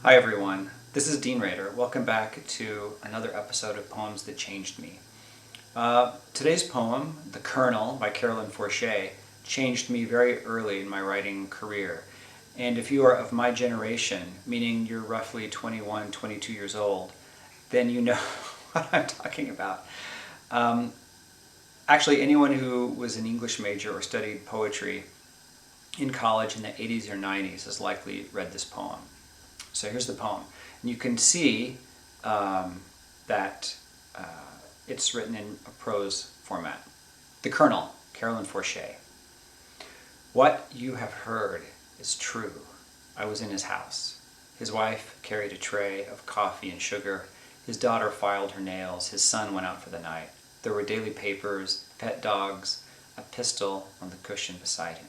Hi everyone, this is Dean Rader. Welcome back to another episode of Poems That Changed Me. Today's poem, The Colonel by Carolyn Forché, changed me very early in my writing career. And if you are of my generation, meaning you're roughly 21, 22 years old, then you know what I'm talking about. Actually, anyone who was an English major or studied poetry in college in the 80s or 90s has likely read this poem. So here's the poem. And you can see that it's written in a prose format. The Colonel, Carolyn Forché. What you have heard is true. I was in his house. His wife carried a tray of coffee and sugar. His daughter filed her nails. His son went out for the night. There were daily papers, pet dogs, a pistol on the cushion beside him.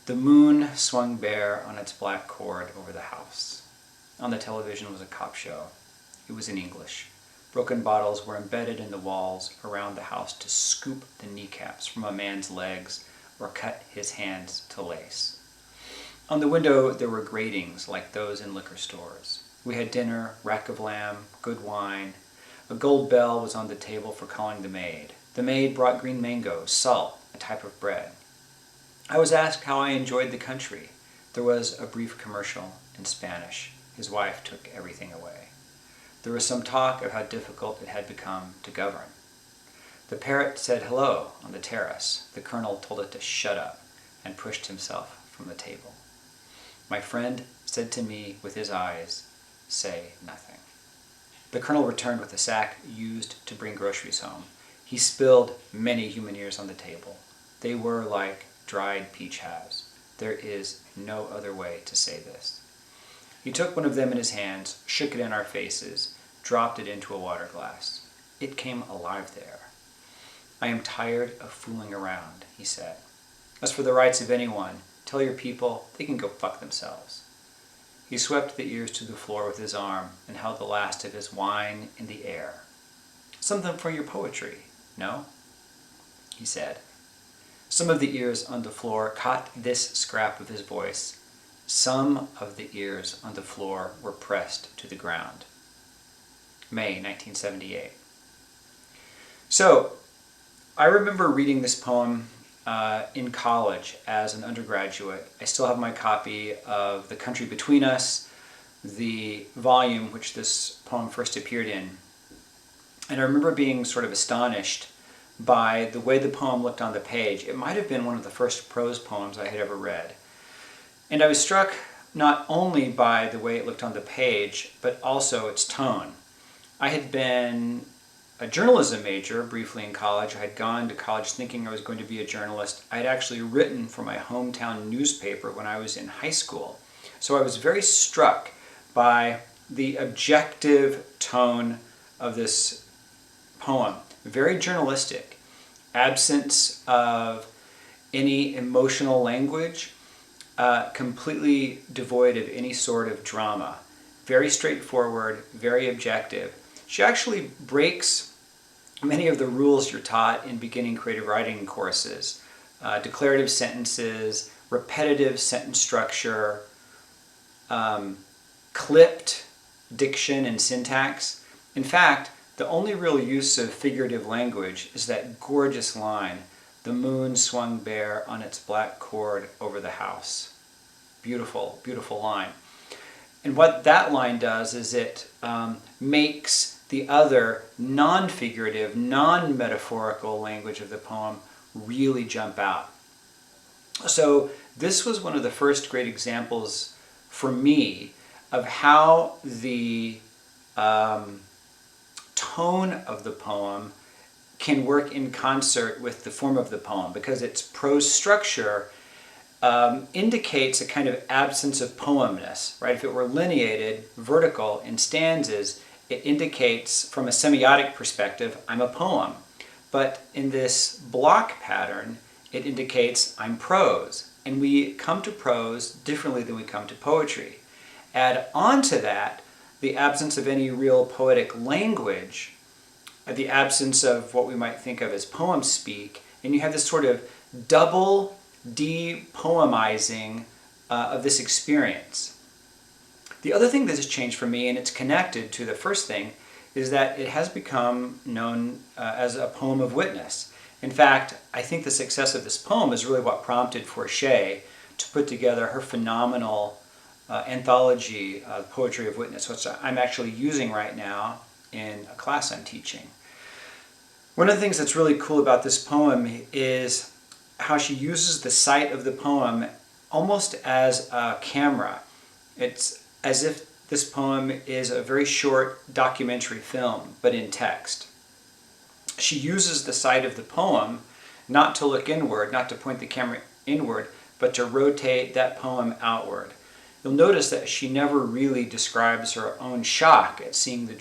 The moon swung bare on its black cord over the house. On the television was a cop show. It was in English. Broken bottles were embedded in the walls around the house to scoop the kneecaps from a man's legs or cut his hands to lace. On the window there were gratings like those in liquor stores. We had dinner, rack of lamb, good wine. A gold bell was on the table for calling the maid. The maid brought green mangoes, salt, a type of bread. I was asked how I enjoyed the country. There was a brief commercial in Spanish. His wife took everything away. There was some talk of how difficult it had become to govern. The parrot said hello on the terrace. The colonel told it to shut up and pushed himself from the table. My friend said to me with his eyes, "Say nothing." The colonel returned with a sack used to bring groceries home. He spilled many human ears on the table. They were like dried peach halves. There is no other way to say this. He took one of them in his hands, shook it in our faces, dropped it into a water glass. It came alive there. "I am tired of fooling around," he said. "As for the rights of anyone, tell your people they can go fuck themselves." He swept the ears to the floor with his arm and held the last of his wine in the air. "Something for your poetry, no?" he said. Some of the ears on the floor caught this scrap of his voice. Some of the ears on the floor were pressed to the ground. May 1978. So, I remember reading this poem in college as an undergraduate. I still have my copy of The Country Between Us, the volume which this poem first appeared in. And I remember being sort of astonished by the way the poem looked on the page. It might have been one of the first prose poems I had ever read. And I was struck not only by the way it looked on the page, but also its tone. I had been a journalism major briefly in college. I had gone to college thinking I was going to be a journalist. I had actually written for my hometown newspaper when I was in high school. So I was very struck by the objective tone of this poem. Very journalistic, absence of any emotional language, completely devoid of any sort of drama. Very straightforward, very objective. She actually breaks many of the rules you're taught in beginning creative writing courses. Declarative sentences, repetitive sentence structure, clipped diction and syntax. In fact, the only real use of figurative language is that gorgeous line, "The moon swung bare on its black cord over the house." Beautiful, beautiful line. And what that line does is it makes the other non-figurative, non-metaphorical language of the poem really jump out. So this was one of the first great examples for me of how the tone of the poem can work in concert with the form of the poem, because its prose structure indicates a kind of absence of poemness, right? If it were lineated, vertical, in stanzas, it indicates, from a semiotic perspective, I'm a poem. But in this block pattern, it indicates I'm prose. And we come to prose differently than we come to poetry. Add on to that the absence of any real poetic language, the absence of what we might think of as poem speak, and you have this sort of double de-poemizing of this experience. The other thing that has changed for me, and it's connected to the first thing, is that it has become known as a poem of witness. In fact, I think the success of this poem is really what prompted Forché to put together her phenomenal anthology, Poetry of Witness, which I'm actually using right now in a class I'm teaching. One of the things that's really cool about this poem is how she uses the sight of the poem almost as a camera. It's as if this poem is a very short documentary film, but in text. She uses the sight of the poem not to look inward, not to point the camera inward, but to rotate that poem outward. You'll notice that she never really describes her own shock at seeing the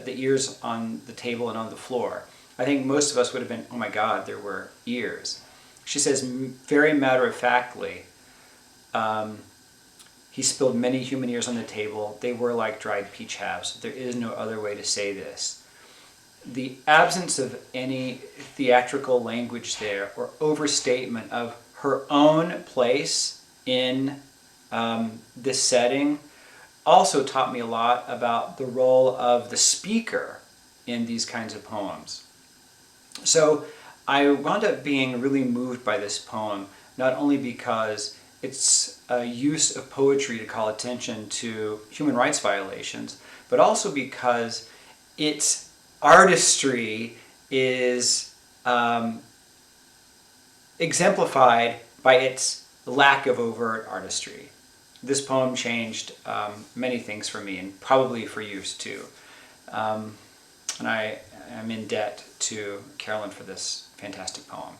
ears on the table and on the floor. I think most of us would have been, oh my God, there were ears. She says very matter-of-factly, he spilled many human ears on the table. They were like dried peach halves. There is no other way to say this. The absence of any theatrical language there or overstatement of her own place in this setting also taught me a lot about the role of the speaker in these kinds of poems. So I wound up being really moved by this poem, not only because it's a use of poetry to call attention to human rights violations, but also because its artistry is exemplified by its lack of overt artistry. This poem changed many things for me, and probably for you too. And I am in debt to Carolyn for this fantastic poem.